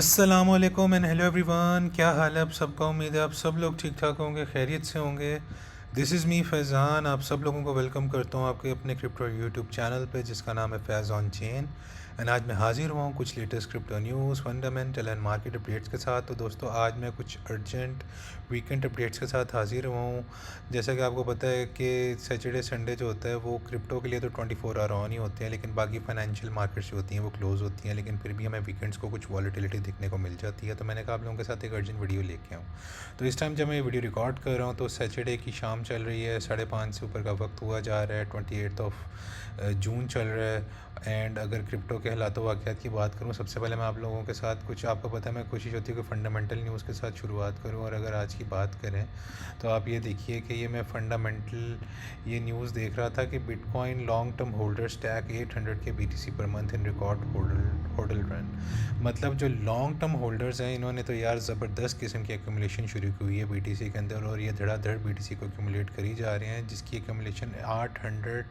अस्सलामुअलैकुम and hello everyone, क्या हाल है आप सबका। उम्मीद है आप सब लोग ठीक ठाक होंगे, खैरियत से होंगे। दिस इज़ मी फैज़ान, आप सब लोगों को वेलकम करता हूँ आपके अपने क्रिप्टो यूट्यूब चैनल पे जिसका नाम है फैज़ ऑन चेन। एंड आज मैं हाज़िर हुआ हूँ कुछ latest crypto news, fundamental and market updates के साथ। तो दोस्तों आज मैं कुछ अर्जेंट वीकेंड अपडेट्स के साथ हाज़िर हुआ हूँ। जैसा कि आपको पता है कि सैटरडे संडे जो होता है वो क्रिप्टो के लिए तो 24 आवर ऑन ही होते हैं, लेकिन बाकी फाइनेंशियल मार्केट्स जो होती हैं वो क्लोज़ होती हैं। लेकिन फिर भी हमें वीकेंड्स को कुछ वॉलेटिलिटी देखने को मिल जाती है। तो मैंने कहा आप लोगों के साथ एक अर्जेंट वीडियो लेके आऊँ। तो इस टाइम जब मैं ये वीडियो रिकॉर्ड कर रहा हूँ तो सैटरडे की शाम चल रही है, 5:30 से ऊपर का वक्त हुआ जा रहा है, 28 जून चल रहा है। एंड अगर क्रिप्टो के हालात वाक़यात की बात करूँ, सबसे पहले मैं आप लोगों के साथ कुछ, आपको पता है मैं कोशिश होती है कि फ़ंडामेंटल न्यूज़ के साथ शुरुआत करूँ। और अगर आज की बात करें तो आप ये देखिए कि ये मैं फ़ंडामेंटल ये न्यूज़ देख रहा था कि bitcoin long term holder stack 800 के BTC per month in record holder run. मतलब जो लॉन्ग टर्म होल्डर्स हैं इन्होंने तो यार ज़बरदस्त किस्म की एक्यूमुलेशन शुरू की हुई है BTC के अंदर, और ये धड़ाधड़ BTC को एक्यूमुलेट करी जा रहे हैं, जिसकी एक्यूमुलेशन 800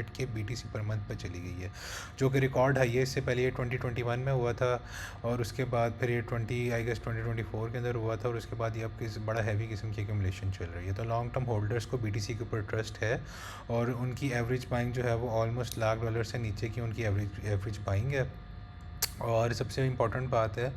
के BTC पर मंथ पर चली गई है, जो कि रिकॉर्ड हाई है। इससे पहले ये 2021 में हुआ था, और उसके बाद फिर ये 2024 के अंदर हुआ था, और उसके बाद ये अब किस बड़ा हैवी किस्म की एक्यूमुलेशन चल रही है। तो लॉन्ग टर्म होल्डर्स को BTC के ऊपर ट्रस्ट है, और उनकी एवरेज बाइंग जो है वो ऑलमोस्ट $1,00,000 से नीचे की उनकी एवरेज बाइंग है। और सबसे इम्पॉर्टेंट बात है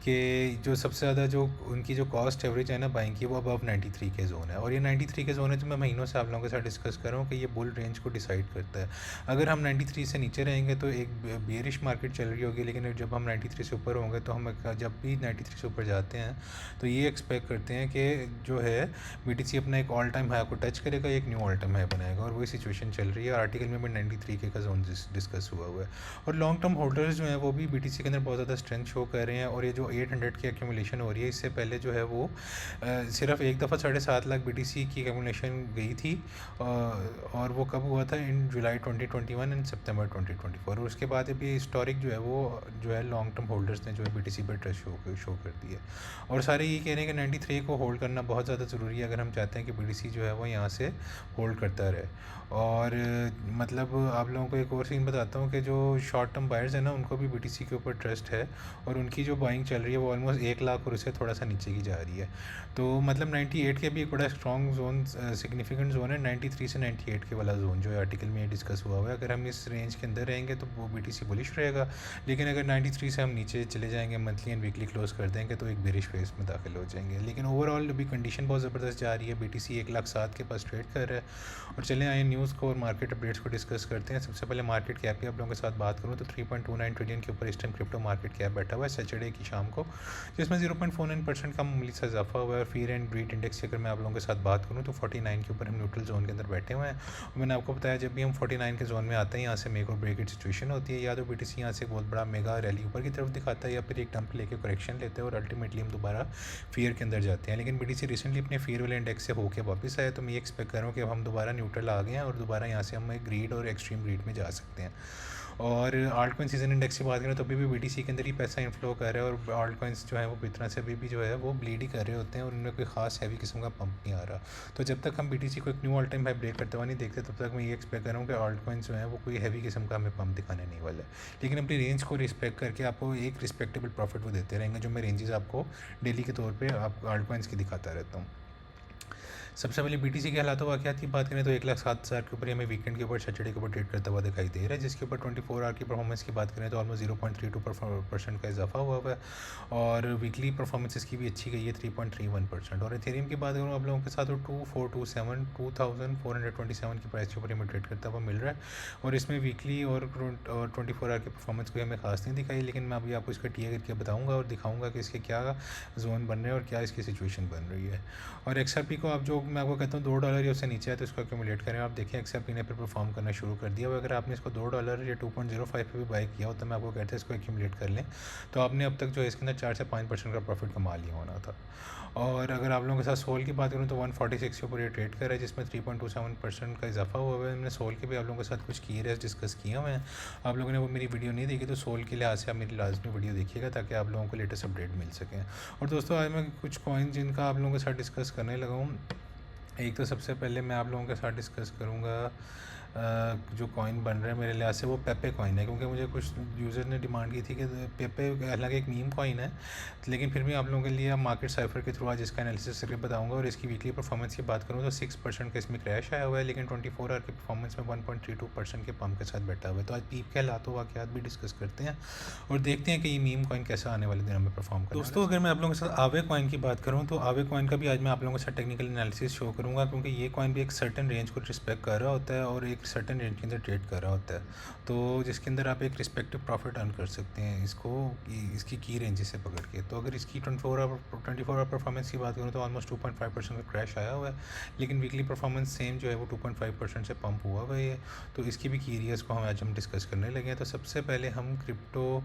कि जो सबसे ज़्यादा जो उनकी जो कॉस्ट एवरेज है ना बाइंग की, वो अबव 93 के ज़ोन है। और ये 93 के ज़ोन है, तो मैं महीनों से आप लोगों के साथ डिस्कस कर रहा हूँ कि ये बुल रेंज को डिसाइड करता है। अगर हम 93 से नीचे रहेंगे तो एक बेयरिश मार्केट चल रही होगी, लेकिन जब हम 93 से ऊपर होंगे तो हम जब भी 93 से ऊपर जाते हैं तो ये एक्सपेक्ट करते हैं कि जो है BTC अपना एक ऑल टाइम हाई को टच करेगा, एक न्यू ऑल टाइम हाई बनाएगा, और वही सिचुएशन चल रही है। आर्टिकल में भी 93 के का जोन डिस्कस हुआ है। और लॉन्ग टर्म होल्डर्स जो हैं वो भी BTC के अंदर बहुत ज़्यादा स्ट्रेंथ शो कर रहे हैं। और ये जो 800 की एक्यूमुलेशन हो रही है, इससे पहले जो है वो सिर्फ एक दफ़ा 7.5 लाख BTC की एक्यूमुलेशन गई थी, और वो कब हुआ था, इन जुलाई 2021 एंड सितंबर 2024। और उसके बाद अभी हिस्टोरिक जो है वो जो है लॉन्ग टर्म होल्डर्स ने जो है BTC पर ट्रस्ट शो कर दी है। और सारे ये कह रहे हैं कि 93 को होल्ड करना बहुत ज़्यादा ज़रूरी है, अगर हम चाहते हैं कि BTC जो है वो यहाँ से होल्ड करता रहे। और मतलब आप लोगों को एक और सीन बताता हूँ कि जो शॉर्ट टर्म बायर्स हैं ना, उनको भी BTC के ऊपर ट्रस्ट है, और उनकी जो बाइंग चल रही है वो ऑलमोस्ट 1 लाख और उससे थोड़ा सा नीचे की जा रही है। तो मतलब 98 के भी एक बड़ा स्ट्रॉन्ग जोन, सिग्निफिकेंट जोन है 93 से 98 के वाला जोन, जो आर्टिकल में डिस्कस हुआ हुआ है। अगर हम इस रेंज के अंदर रहेंगे तो वो BTC बुलिश रहेगा, लेकिन अगर 93 से हम नीचे चले जाएंगे, मंथली एंड वीकली क्लोज कर देंगे, तो एक बेरिश फेज में दाखिल हो जाएंगे। लेकिन ओवरऑल अभी कंडीशन बहुत ज़बरदस्त जा रही है, BTC 1,07,000 के पास ट्रेड कर रहा है। और चले आए न्यूज़ को और मार्केट अपडेट्स को डिस्कस करते हैं। सबसे पहले मार्केट कैप की आप लोगों के साथ बात करूँ तो 3.29 ट्रिलियन के ऊपर इस टाइम क्रिप्टो मार्केट कैप बैठा हुआ है सैटरडे की शाम को, जिसमें 0.49% का मामूली सा इजाफा हुआ है। फियर एंड ग्रीड इंडेक्स की अगर मैं आप लोगों के साथ बात करूँ तो 49 के ऊपर हम न्यूट्रल जोन के अंदर बैठे हुए हैं। और मैंने आपको बताया जब भी हम 49 के जोन में आते हैं, यहाँ से मेक और ब्रेक इट सिचुएशन होती है, या तो BTC यहाँ से बहुत बड़ा मेगा रैली ऊपर की तरफ दिखाता है, या फिर एक डंप लेके करेक्शन लेते हैं और अल्टीमेटली हम दोबारा फियर के अंदर जाते हैं। लेकिन BTC रिसेंटली अपने फियर वाले इंडेक्स से होकर वापस आया, तो मैं ये एक्सपेक्ट कर रहा हूँ कि अब हम दोबारा न्यूट्रल आ गए हैं, और दोबारा यहाँ से हम एक ग्रीड और एक्सट्रीम ग्रीड में जा सकते हैं। और आल्ट कॉइन सीजन इंडेक्स की बात करें तो अभी भी BTC के अंदर ही पैसा इनफ्लो कर रहा है, और आल्ट कॉइन्स जो है वो इतना से अभी भी जो है वो ब्लीड ही कर रहे होते हैं, और उनमें कोई खास हैवी किस्म का पंप नहीं आ रहा। तो जब तक हम BTC को एक new all time high break करते हुआ नहीं देखते, तब तक मैं ये एक्सपेक्ट कर रहा हूँ कि आल्ट कॉइन्स जो है वो कोई हैवी किस्म का हमें पंप दिखाने नहीं वाला है। लेकिन अपनी रेंज को रिस्पेक्ट करके आपको एक रिस्पेक्टेबल प्रॉफिट वो देते रहेंगे, जो मैं रेंजेस आपको डेली के तौर पर आप आल्ट कॉइन्स की दिखाता रहता हूँ। सबसे पहले BTC के हालात वाक़यात की बात करें तो 1,07,000 के ऊपर हमें वीकेंड के ऊपर सैटरडे के ऊपर ट्रेड करता हुआ दिखाई दे रहा है, जिसके ऊपर 24 आवर की परफॉर्मेंस की बात करें तो ऑलमोस्ट 0.32% का इजाफा हुआ है। और वीकली परफॉर्मेंस इसकी भी अच्छी गई है 3.31%। और इथेरियम की बात करूँ आप लोगों के साथ तो 2427 की प्राइस के ऊपर हमें ट्रेड करता हुआ मिल रहा है। और इसमें वीकली और 24 आवर की परफॉर्मेंस कोई हमें खास नहीं दिखाई, लेकिन मैं अभी आपको इसका टी करके बताऊँगा और दिखाऊँगा कि इसके क्या जोन बन रहे हैं और क्या इसकी सिचुएशन बन रही है। और XRP को आप जो मैं आपको कहता हूँ $2 या उससे नीचे है तो इसको एक्यूमुलेट करें। आप देखिए XRP ने फिर परफॉर्म करना शुरू कर दिया। और अगर आपने इसको $2 या 2.05 पे भी बाई किया हो तो मैं आपको कहता हूँ इसको एक्यूमुलेट कर लें, तो आपने अब तक जो है इसके अंदर 4 से 5% का प्रॉफिट कमा लिया होना था। और अगर आप लोगों के साथ सोल की बात करूँ तो 146 के ऊपर ये ट्रेड कर रहा है, जिसमें 3.27% का इजाफा हुआ है। मैंने सोल के भी आप लोगों के साथ कुछ की रेस डिस्कस किए हुए हैं। आप लोगों ने वो मेरी वीडियो नहीं देखी तो सोल के लिहाज से आप मेरी लाजमी वीडियो देखिएगा, ताकि आप लोगों को लेटेस्ट अपडेट मिल सकें। और दोस्तों आज मैं कुछ कॉइन जिनका आप लोगों के साथ डिस्कस करने लगा हूँ। एक तो सबसे पहले मैं आप लोगों के साथ डिस्कस करूँगा जो कॉइन बन रहा है मेरे लिहाज से वो पेपे कॉइन है, क्योंकि मुझे कुछ यूज़र ने डिमांड की थी कि पेपे हालांकि एक मीम कॉइन है, लेकिन फिर भी आप लोगों के लिए मार्केट साइफर के थ्रू आज इसका एनालिसिस करके बताऊंगा। और इसकी वीकली परफॉर्मेंस की बात करूँ तो 6% का इसमें क्रैश आया हुआ है, लेकिन 24 आवर की परफॉर्मेंस में 1.32% के पम्प के साथ बैठा हुआ है। तो आज पीप के हालातों वाक़यात भी डिस्कस करते हैं और देखते हैं कि ये मीम कॉइन कैसा आने वाले दिनों में परफॉर्म करेगा। दोस्तों, अगर मैं आप लोगों के साथ आवे कॉइन की बात करूँ तो आवे कॉइन का भी आज मैं आप लोगों के साथ टेक्निकल एनालिसिस शो करूँगा, क्योंकि ये कॉइन भी एक सर्टेन रेंज को रिस्पेक्ट कर रहा होता है और एक सर्टेन रेंज के अंदर ट्रेड कर रहा होता है, तो जिसके अंदर आप एक रिस्पेक्टिव प्रॉफिट अर्न कर सकते हैं इसको इसकी की रेंज से पकड़ के। तो अगर इसकी 24 आवर परफॉर्मेंस की बात करूँ तो ऑलमोस्ट 2.5% का क्रैश आया हुआ है, लेकिन वीकली परफॉर्मेंस सेम जो है वो 2.5% से पंप हुआ हुआ है। तो इसकी भी की एरियाज़ को आज हम डिस्कस करने लगे हैं। तो सबसे पहले हम क्रिप्टो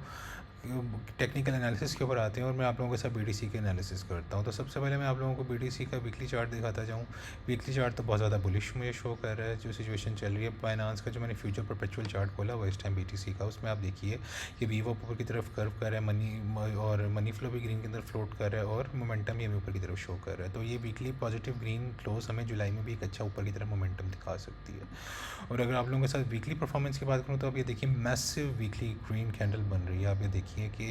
टेक्निकल एनालिसिस के ऊपर आते हैं और मैं आप लोगों के साथ बीटीसी के एनालिसिस करता हूं। तो सबसे पहले मैं आप लोगों को बीटीसी का वीकली चार्ट दिखाता जाऊं। वीकली चार्ट तो बहुत ज़्यादा बुलिश मुझे शो कर रहा है। जो सिचुएशन चल रही है फाइनेंस का, जो मैंने फ्यूचर परपेचुअल चार्ट खोला वो इस टाइम बीटीसी का, उसमें आप देखिए कि वीवो ऊपर की तरफ कर्व कर रहा है, मनी फ्लो भी ग्रीन के अंदर फ्लोट कर रहा है और मोमेंटम ये ऊपर की तरफ शो कर रहा है। तो ये वीकली पॉजिटिव ग्रीन क्लोज हमें जुलाई में भी एक अच्छा ऊपर की तरफ मोमेंटम दिखा सकती है। और अगर आप लोगों के साथ वीकली परफॉर्मेंस की बात करूँ तो आप ये देखिए मैसिव वीकली ग्रीन कैंडल बन रही है। आप ये देखिए कि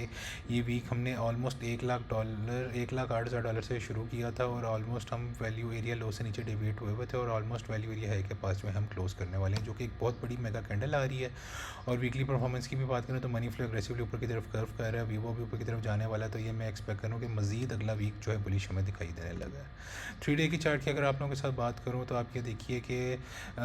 ये वीक हमने ऑलमोस्ट $1,08,000 से शुरू किया था और ऑलमोस्ट हम वैल्यू एरिया लो से नीचे डेविएट हुए थे और ऑलमोस्ट वैल्यू एरिया हाई के पास में हम क्लोज करने वाले हैं, जो कि एक बहुत बड़ी मेगा कैंडल आ रही है। और वीकली परफॉर्मेंस की भी बात करें तो मनी फ्लो एग्रेसिवली ऊपर की तरफ कर्व कर रहा है, वीवो भी ऊपर की तरफ जाने वाला है। तो ये मैं एक्सपेक्ट करूँ कि मज़ीद अगला वीक जो है बुलिश हमें दिखाई देने लगा है। 3 डे की चार्ट की अगर आप लोगों के साथ बात करूँ तो आप ये देखिए कि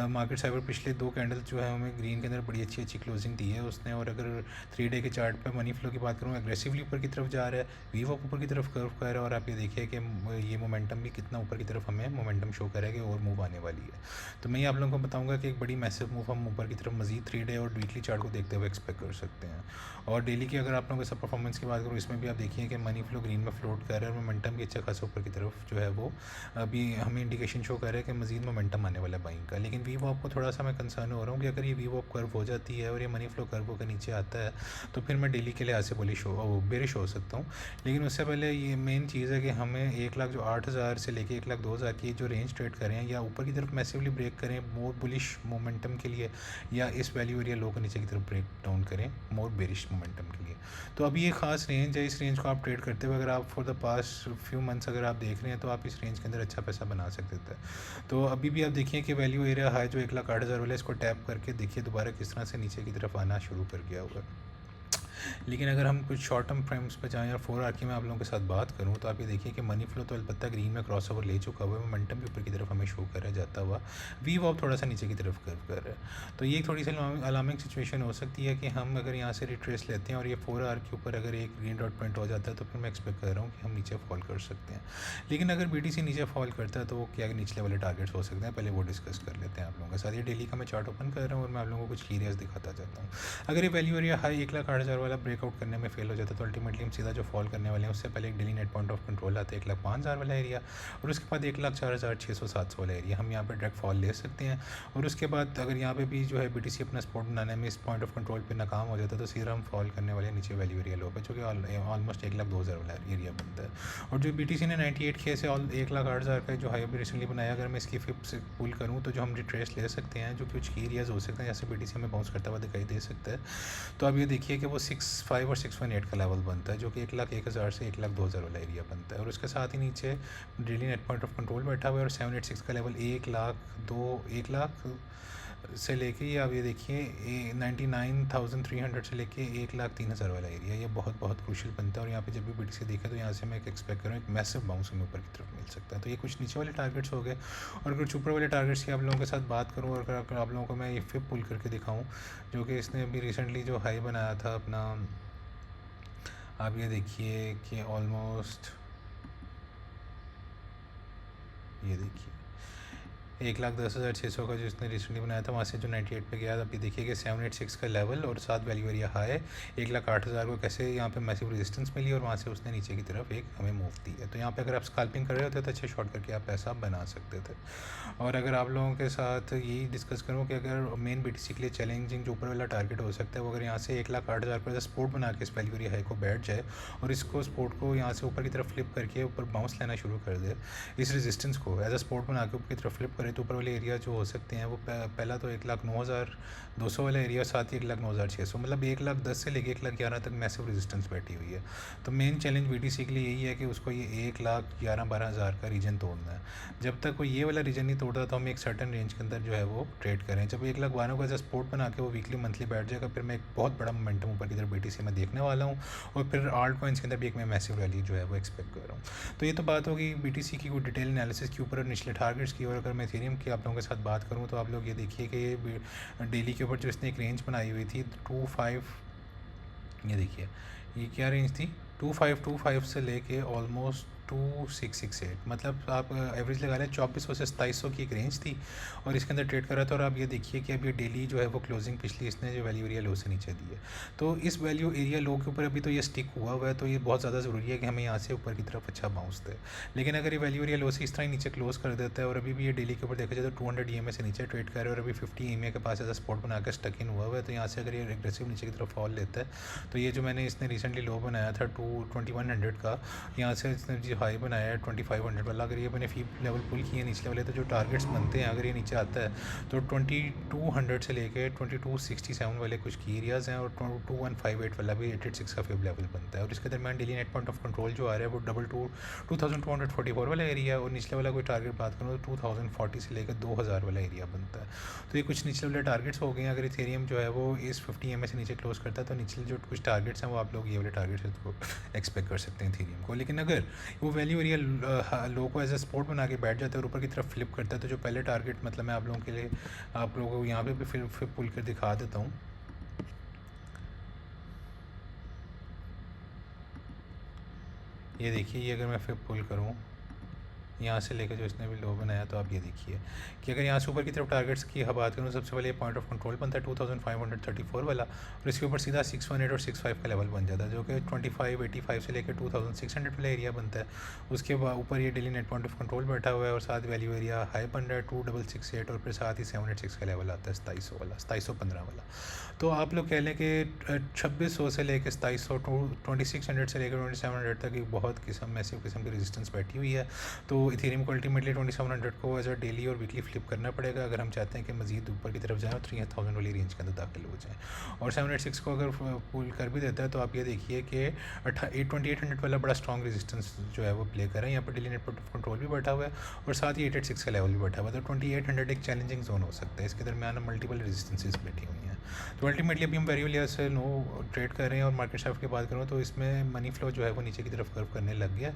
मार्केट साइबर पिछले 2 कैंडल जो है हमें ग्रीन के अंदर बड़ी अच्छी क्लोजिंग दी है उसने। और अगर 3 डे के चार्ट पे मनी फ्लो की बात करूँ एग्रेसिवली ऊपर की तरफ जा रहा है, वीवो ऊपर की तरफ कर्व कर रहा है और आप ये देखिए कि ये मोमेंटम भी कितना ऊपर की तरफ हमें मोमेंटम शो करेगा और मूव आने वाली है। तो मैं ये आप लोगों को बताऊंगा कि एक बड़ी मैसिव मूव हम ऊपर की तरफ मजीद 3 डे और वीकली चार्ट को देखते हुए एक्सपेक्ट कर सकते हैं। और डेली की अगर आप लोगों के सब परफॉर्मेंस की बात करूँ इसमें भी आप देखिए कि मनी फ्लो ग्रीन में फ्लोट कर रहा है और मोमेंटम भी अच्छा खासा ऊपर की तरफ जो है वो अभी हमें इंडिकेशन शो कर रहा है कि मजीद मोमेंटम आने वाला है बाइंग का। लेकिन वीवो आपको थोड़ा सा मैं कंसर्न हो रहा हूँ कि अगर ये वीवो कर्व हो जाती है और ये मनी फ्लो कर्व होकर नीचे आता है तो फिर मैं डेली के लिए आज से बेरिश हो सकता हूँ। लेकिन उससे पहले ये मेन चीज़ है कि हमें 1,08,000 से लेके 1,02,000 की जो रेंज ट्रेड करें या ऊपर की तरफ मैसिवली ब्रेक करें मोर बुलिश मोमेंटम के लिए, या इस वैल्यू एरिया लो को नीचे की तरफ ब्रेक डाउन करें मोर बेरिश मोमेंटम के लिए। तो अभी ये खास रेंज है, इस रेंज को आप ट्रेड करते हुए अगर आप for the past few months अगर आप देख रहे हैं तो आप इस रेंज के अंदर अच्छा पैसा बना सकते थे। तो अभी भी आप देखिए कि वैल्यू एरिया हाई जो 1,08,000 वाला, इसको टैप करके देखिए दोबारा किस तरह से नीचे की तरफ आना शुरू कर गया हुआ है। लेकिन अगर हम कुछ शॉर्ट टर्म फ्रेम्स पे जाएँ या 4 आवर की मैं आप लोगों के साथ बात करूँ तो आप ये देखिए कि मनी फ्लो तो अलबत्ता ग्रीन में क्रॉस ओवर ले चुका हुआ है, मोमेंटम भी ऊपर की तरफ हमें शो कर रहा जाता हुआ, वीवो अब थोड़ा सा नीचे की तरफ कर्व कर रहा है। तो ये थोड़ी सी अलार्मिंग सिचुएशन हो सकती है कि हम अगर यहाँ से रिट्रेस लेते हैं और ये 4 आवर के ऊपर अगर एक ग्रीन डॉट पॉइंट हो जाता है तो फिर मैं एक्सपेक्ट कर रहा हूँ कि हम नीचे फॉल कर सकते हैं। लेकिन अगर बीटीसी नीचे फॉल करता है तो वो क्या निचले वाले टारगेट्स हो सकते हैं, पहले वो डिस्कस कर लेते हैं आप लोगों के साथ। ये डेली का मैं चार्ट ओपन कर रहा हूँ और मैं आप लोगों को कुछ एरियाज दिखाता जाता हूँ। अगर ये वैल्यू एरिया हाई 1,08,000 वाला ब्रेकआउट करने में फेल हो जाता है तो अल्टीमेटली हम सीधा जो फॉल करने वाले हैं उससे पहले एक daily net point of control आता है 1,05,000 वाला एरिया और उसके बाद 1,04,600-700 वाला एरिया, हम यहाँ पे डायरेक्ट फॉल ले सकते हैं। और उसके बाद अगर यहाँ पे भी जो है बीटीसी अपना स्पॉट बनाने में इस पॉइंट ऑफ कंट्रोल पे नाकाम हो जाता है तो सीधा हम फॉल करने वाले नीचे वैल्यू एरिया लो पे, जो कि ऑलमोस्ट 1,02,000 वाला एरिया बनता है। और जो बीटीसी ने 98K से 1,08,000 का जो हाई रिसेंटली बनाया, अगर मैं इसकी फिफ्थ से पुल करूँ तो जो हम रिट्रेस ले सकते हैं जो कुछ की एरियाज हो सकते हैं जैसे बीटीसी हमें बाउंस करता हुआ दिखाई दे सकता है। तो अब ये देखिए कि वो 6.5 और 6.8 का लेवल बनता है जो कि 1,01,000 से 1,02,000 वाला एरिया बनता है। और उसके साथ ही नीचे daily net point of control बैठा हुआ है और 786 का लेवल 1,02,000 से लेके ये आप ये देखिए 99,300 से लेके 1,03,000 वाला एरिया, ये बहुत बहुत क्रूशियल बनता है। और यहाँ पे जब भी बीटीसी देखें तो यहाँ से मैं एक एक्सपेक्ट करूँ एक मैसिव बाउंस हमें ऊपर की तरफ मिल सकता है। तो ये कुछ नीचे वाले टारगेट्स हो गए। और अगर ऊपर वाले टारगेट्स की आप लोगों के साथ बात करूँ और अगर आप लोगों को मैं ये फिप पुल करके दिखाऊँ जो कि इसने अभी रिसेंटली जो हाई बनाया था अपना, आप ये देखिए कि ऑलमोस्ट ये देखिए 1,10,600 का जो इसने रिसेंटली बनाया था वहाँ से जो 98 पे गया, अब ये देखिए कि 786 का लेवल और साथ वैल्यू एरिया हाई है 1,08,000 को कैसे यहाँ पे मैसिव रेजिस्टेंस मिली और वहाँ से उसने नीचे की तरफ एक हमें मूव दी है। तो यहाँ पे अगर आप स्कैल्पिंग कर रहे होते तो अच्छे शॉर्ट करके आप पैसा बना सकते थे। और अगर आप लोगों के साथ यही डिस्कस करूँ कि अगर मेन बीटीसी के लिए चैलेंजिंग जो ऊपर वाला टारगेट हो सकता है वो अगर यहाँ से 1,08,000 पर सपोर्ट बना के इस वैल्यू एरिया हाई को बैठ जाए और इसको सपोर्ट को यहाँ से ऊपर की तरफ फ्लिप करके ऊपर बाउंस लेना शुरू कर दे, इस रेजिस्टेंस को एज अ सपोर्ट बना के ऊपर की तरफ फ्लिप करे तो ऊपर वाले एरिया जो हो सकते हैं वो पहला तो 1,09,200 वाला एरिया, साथ ही 1,09,600, मतलब 1,10,000 से लेके 1,11,000 तक मैसिव रेजिस्टेंस बैठी हुई है। तो मेन चैलेंज BTC के लिए यही है कि उसको ये 1,11,000-12,000 का रीजन तोड़ना है। जब तक वो ये वाला रीजन नहीं तोड़ता तो हम एक सर्टन रेंज के अंदर जो है वो ट्रेड करें। जब 1,12,000 का सपोर्ट बना के वो वीकली मंथली बैठ जाएगा, फिर मैं एक बहुत बड़ा मोमेंटम ऊपर की तरफ BTC में देखने वाला हूँ, और फिर आल्ट कॉइन्स के अंदर भी एक मैं मैसिव रैली जो है वो एक्सपेक्ट कर रहा हूँ। तो ये तो बात होगी BTC की कोई डिटेल एनालिसिस के ऊपर और निचले टारगेट्स की। और अगर मैं इथेरियम की आप लोगों के साथ बात करूँ तो आप लोग ये देखिए कि ये डेली के ऊपर जो इसने एक रेंज बनाई हुई थी 25, ये देखिए ये क्या रेंज थी, 2525 से लेके ऑलमोस्ट 2668, मतलब आप एवरेज लगा लें 2400 से 2700 की एक रेंज थी, और इसके अंदर ट्रेड कर रहा था। और आप ये देखिए कि अब ये डेली जो है वो क्लोजिंग पिछली इसने जो वैल्यू एरिया लो से नीचे दी है, तो इस वैल्यू एरिया लो के ऊपर अभी तो ये स्टिक हुआ है। तो ये बहुत ज़्यादा ज़रूरी है कि हमें यहाँ से ऊपर की तरफ अच्छा बाउंस दे। लेकिन अगर ये वैल्यू एरिया लो से इस तरह ही नीचे क्लोज कर देता है, और अभी भी ये डेली के ऊपर देखा जाए तो 200 EMA से नीचे ट्रेड कर रहा है, और अभी 50 EMA के पास ऐसा स्पॉट बनाकर स्टक इन हुआ है, तो यहाँ से अगर ये एग्रेसिव नीचे की तरफ फॉल लेता है, तो ये जो मैंने इसने रिसेंटली लो बनाया था 2100 का, यहाँ से इसने जो हाई बनाया है 2500 वाला, अगर ये मैंने फी लेवल पुल किए नीचे वाले, तो जो टारगेट्स बनते हैं अगर ये नीचे आता है तो 2200 से लेके 2267 वाले कुछ की एरियाज़ हैं, और 2158 वाला भी 886 का फेब लेवल बनता है। और इसके दरमियान daily net point of control जो आ रहा है वो 2244 वाला एरिया, और निचले वाला कोई टारगेट बात करूँ तो 2040 से लेकर 2000 वाला एरिया बनता है। तो ये कुछ निचले वाले टारगेट्स हो गए हैं। अगर इथेरियम जो है वो इस 50 EMA से नीचे क्लोज करता है तो निचले जो कुछ टारगेट्स हैं वो आप लोग ये वाले टारगेट्स तो एक्सपेक्ट कर सकते हैं इथेरियम को। लेकिन अगर वो वैल्यू एरिया लो को एज ए सपोर्ट बना के बैठ जाता है और ऊपर की तरफ फ्लिप करता है, तो जो पहले टारगेट, मतलब मैं आप लोगों के लिए आप लोगों को यहाँ पे भी फिर पुल कर दिखा देता हूँ। ये देखिए, ये अगर मैं फिर पुल करूँ यहाँ से लेकर जो इसने भी लो बनाया, तो आप ये देखिए कि अगर यहाँ से ऊपर की तरफ टारगेट्स की बात करूँ, सबसे पहले पॉइंट ऑफ कंट्रोल बनता है 2534 वाला, और इसके ऊपर सीधा 618 और 65 का लेवल बन जाता है, जो कि 2585 से लेकर 2600 वाला एरिया बनता है। उसके बाद ऊपर ये daily net point of control बैठा हुआ है, और साथ वैल्यू एरिया हाई बन रहा है 2668, और फिर साथ ही 786 का लेवल आता है 2700 वाला, 2715 वाला। तो आप लोग कह लें कि 2600 से लेकर 2700, 2600 से लेकर 2700 तक एक बहुत मैसिव किस्म की रेजिस्टेंस बैठी हुई है। तो इथेरियम को अल्टीमेटली 2700 को एज अ डेली और वीकली फ्लिप करना पड़ेगा अगर हम चाहते हैं कि मजीद ऊपर की तरफ जाएँ और 3000 वाली रेंज के अंदर दाखिल हो जाएँ। और 786 को अगर पुल कर भी देता है तो आप ये देखिए कि 2800 वाला बड़ा स्ट्रॉन्ग रेजिस्टेंस जो है वो प्ले कर रहा है। यहाँ पर डेली नेट ऑफ कंट्रोल भी बैठा हुआ है, और साथ ही 886 का लेवल भी बैठा हुआ है। तो 2800 एक चैलेंजिंग जोन हो सकता है, इसके दरमियान मल्टीपल रेजिस्टेंसेज बैठी हुई हैं। तो अल्टीमेटली अभी हम वेरिएबल से नो ट्रेड कर रहे हैं। और मार्केट शेफ्ट की बात करूँ तो इसमें मनी फ्लो जो है वो नीचे की तरफ कर्व करने लग गया,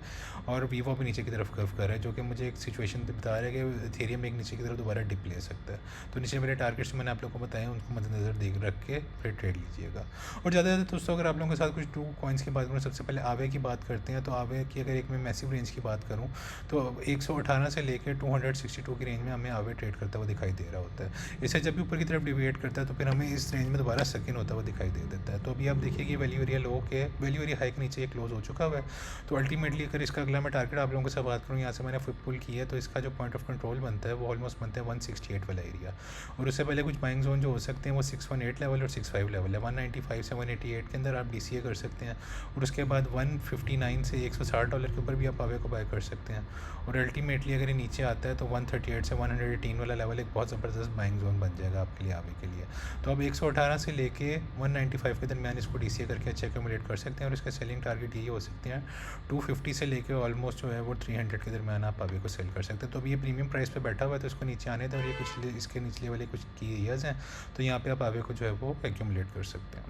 और वीवो भी नीचे की तरफ कर्व कर रहा है, जो कि मुझे एक सिचुएशन बता रहा है कि इथेरियम एक नीचे की तरफ दोबारा डिप ले सकता है। तो नीचे मेरे टारगेट्स मैंने आप लोगों को बताए, उनको मद्देनजर देख रख के फिर ट्रेड लीजिएगा। और ज़्यादा दोस्तों अगर आप लोगों के साथ कुछ टू कॉइन्स की बात करूँ, सबसे पहले आवे की बात करते हैं। तो आवे की अगर एक मैं मैसिव रेंज की बात करूँ तो 118 से लेकर 262 की रेंज में हमें आवे ट्रेड करता हुआ दिखाई दे रहा होता है। इसे जब भी ऊपर की तरफ डिविएट करता है तो फिर हमें इस रेंज में दोबारा सेकंड होता हुआ दिखाई दे देता है। तो अभी आप देखिए कि वैल्यू एरिया लो के वैल्यू एरिया हाई के नीचे ये क्लोज हो चुका हुआ है। तो अल्टीमेटली अगर इसका अगला मैं टारगेट आप लोगों के साथ बात करूँ, यहाँ से मैंने फुट पुल किया है, तो इसका जो पॉइंट ऑफ कंट्रोल बनता है वो ऑलमोस्ट बनता है 168 वाला एरिया। और उससे पहले कुछ बाइंग जोन जो हो सकते हैं वो 618 लेवल और 65 लेवल है। 195 से 188 के अंदर आप DCA कर सकते हैं, और उसके बाद 159 से $160 के ऊपर भी आप आवे को बाय कर सकते हैं। और अल्टीमेटली अगर ये नीचे आता है तो 138 से 118 वाला लेवल एक बहुत ज़बरदस्त बाइंग जोन बन जाएगा आपके लिए आवे के लिए। तो अब 118 से लेके 195 के दरमियान इसको DCA करके अच्छे एक्यूमुलेट कर सकते हैं, और इसके सेलिंग टारगेट यही हो सकते हैं 250 से लेके ऑलमोस्ट जो है वो 300 के दरमियान आप आवे को सेल कर सकते हैं। तो अभी ये प्रीमियम प्राइस पे बैठा हुआ है, तो इसको नीचे आने दें, और ये कुछ इसके निचले वाले कुछ की एरियाज़ हैं, तो यहाँ पे आप आवे को जो है वो एक्यूमुलेट कर सकते हैं।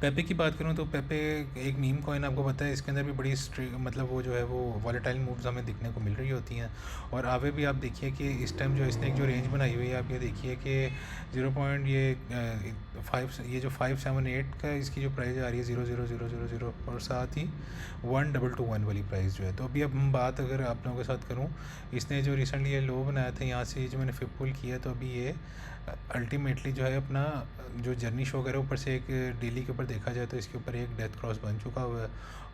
पेपे की बात करूँ तो पेपे एक मीम कॉइन आपको पता है, इसके अंदर भी बड़ी मतलब वो जो है वो वॉलेटाइल मूव्स हमें दिखने को मिल रही होती हैं। और आवे भी आप देखिए कि इस टाइम जो इसने एक जो रेंज बनाई हुई है, आप ये देखिए कि 0.5 ये जो 578 का इसकी जो प्राइस आ रही है 00000, और साथ ही 1221 वाली प्राइस जो है। तो अभी अब हम बात अगर आप लोगों के साथ करूँ, इसने जो रिसेंटली ये लो बनाया था यहाँ से जो मैंने फिर पुल किया, तो अभी ये अल्टीमेटली जो है अपना जो जर्नी शो करे ऊपर से एक डेली डेली के ऊपर देखा जाए तो इसके ऊपर एक डेथ क्रॉस बन चुका हुआ है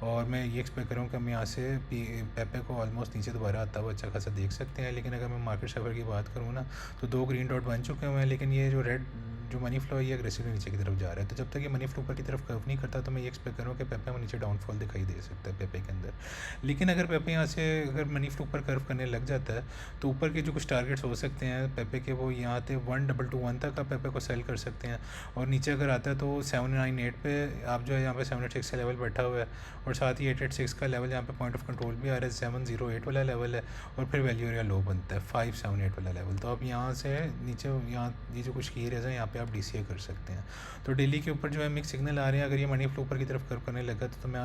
और मैं ये एक्सपेक्ट करूँ कि हम यहाँ से पेपे को ऑलमोस्ट नीचे दोबारा आता हुआ अच्छा खासा देख सकते हैं। लेकिन अगर मैं मार्केट शेफर की बात करूँ ना तो 2 ग्रीन डॉट बन चुके हुए हैं, लेकिन ये जो रेड जो मनी फ्लो है ये अग्रेसिवली नीचे की तरफ जा रहा है। तो जब तक ये मनी फ्लो ऊपर की तरफ कर्व नहीं करता तो मैं ये एक्सपेक्ट करूँ कि पेपे में नीचे डाउनफॉल दिखाई दे सकता है पेपे के अंदर। लेकिन अगर पेपे यहाँ से अगर मनी फ्लो ऊपर कर्व करने लग जाता है तो ऊपर के जो कुछ टारगेट्स हो सकते हैं पेपे के, वो यहाँ पे 1221 तक आप पेपे को सेल कर सकते हैं। और नीचे अगर आता है तो 798 पे आप जो है यहाँ पे 786 का लेवल बैठा हुआ है और साथ ही 886 का लेवल यहाँ पे पॉइंट ऑफ कंट्रोल भी आ रहा है, 708 वाला लेवल है और फिर वैल्यू एरिया लो बनता है 578 वाला लेवल। तो आप यहाँ से नीचे यहाँ ये जो कुछ की एरियाज हैं यहाँ पे आप DCA कर सकते हैं। तो डेली के ऊपर जो है मिक्स सिग्नल आ रहे हैं। अगर ये मनी फ्लो ऊपर की तरफ कर्व करने लगा तो मैं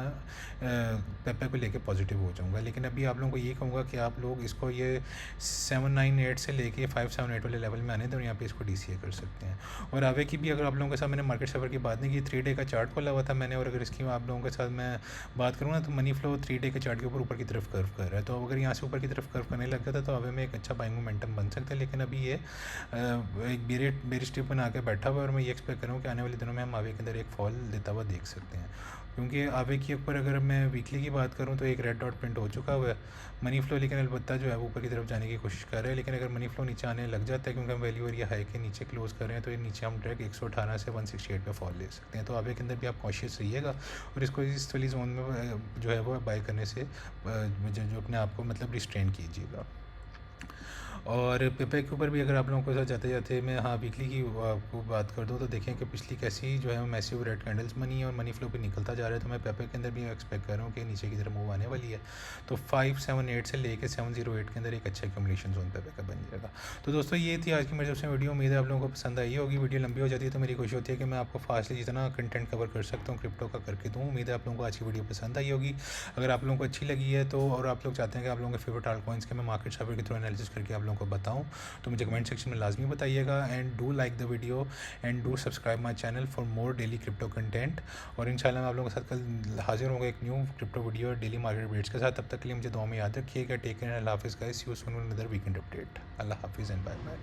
पेपे को लेके पॉजिटिव हो जाऊँगा। लेकिन अभी आप लोगों को ये कहूँगा कि आप लोग इसको ये 798 से लेके 578 वाले लेवल में आने तो यहाँ पे इसको DCA कर सकते हैं। और आवे की भी अगर आप लोगों के साथ मैंने मार्केट शेफर की बात नहीं की, 3 डे का चार्ट खोला हुआ था मैंने, और अगर इसकी आप लोगों के साथ मैं बात करूँ ना तो मनी फ्लो 3 डे के चार्ट के ऊपर की तरफ कर्व कर रहा है। तो अगर यहाँ से ऊपर की तरफ कर्व करने लग गया था तो आवे में एक अच्छा बाइंग मोमेंटम बन सकता है। लेकिन अभी ये एक बेरिश टिप बना के बैठा हुआ है और मैं ये एक्सपेक्ट करूँ कि आने वाले दिनों में हम आवे के अंदर एक फॉल देता हुआ देख सकते हैं। क्योंकि आवे के ऊपर अगर मैं वीकली की बात करूँ तो एक रेड डॉट प्रिंट हो चुका हुआ है मनी फ्लो, लेकिन अलबत्ता जो है वो ऊपर की तरफ जाने की कोशिश कर रहे हैं। लेकिन अगर मनी फ्लो नीचे आने लग जाता है क्योंकि हम वैल्यू एरिया हाई के नीचे क्लोज कर रहे हैं तो ये नीचे हम डायरेक्ट 118 से 168 पे फॉल ले सकते हैं। तो आवे के अंदर भी आप कॉशियस रहिएगा और इसको इस वाली जोन में जो है वो बाय करने से जो अपने आप को मतलब रिस्ट्रेन कीजिएगा। और पेपे के ऊपर भी अगर आप लोगों के साथ जाते जाते मैं वीकली की आपको बात कर दूँ तो देखें कि पिछली कैसी जो है मैसिव रेड कैंडल्स बनी है और मनी फ्लो पे निकलता जा रहा है। तो मैं पेपे के अंदर भी एक्सपेक्ट कर रहा हूँ कि नीचे की तरफ मूव आने वाली है। तो 578 से लेके 708 के अंदर एक अच्छा एक्यूमुलेशन जोन पेपे का बन जाएगा। तो दोस्तों ये थी आज की मेरी सबसे वीडियो। उम्मीद है आप लोगों को पसंद आई होगी। वीडियो लंबी हो जाती है तो मेरी कोशिश होती है कि मैं आपको फास्टली जितना कंटेंट कवर कर सकता हूँ क्रिप्टो का करके दूँ। उम्मीद है आप लोगों को आज की वीडियो पसंद आई होगी। अगर आप लोगों को अच्छी लगी है तो और आप लोग चाहते हैं कि आप लोगों के फेवरेट आल्ट कॉइन्स के मैं मार्केट शेफर के थ्रू एनालिसिस करके आप लोगों को बताऊँ तो मुझे कमेंट सेक्शन में लाजमी बताइएगा। And do like the video and do subscribe my channel for more daily crypto content. और इंशाल्लाह मैं आप लोगों के साथ कल हाजिर होंगे एक न्यू क्रिप्टो वीडियो और डेली मार्केट अपडेट्स के साथ। तब तक के लिए मुझे दुआ में याद रखिएगा। टेक केयर, अल्लाह हाफिज़ guys, see you soon with another weekend update. अल्लाह हाफिज़ एंड बाय बाय।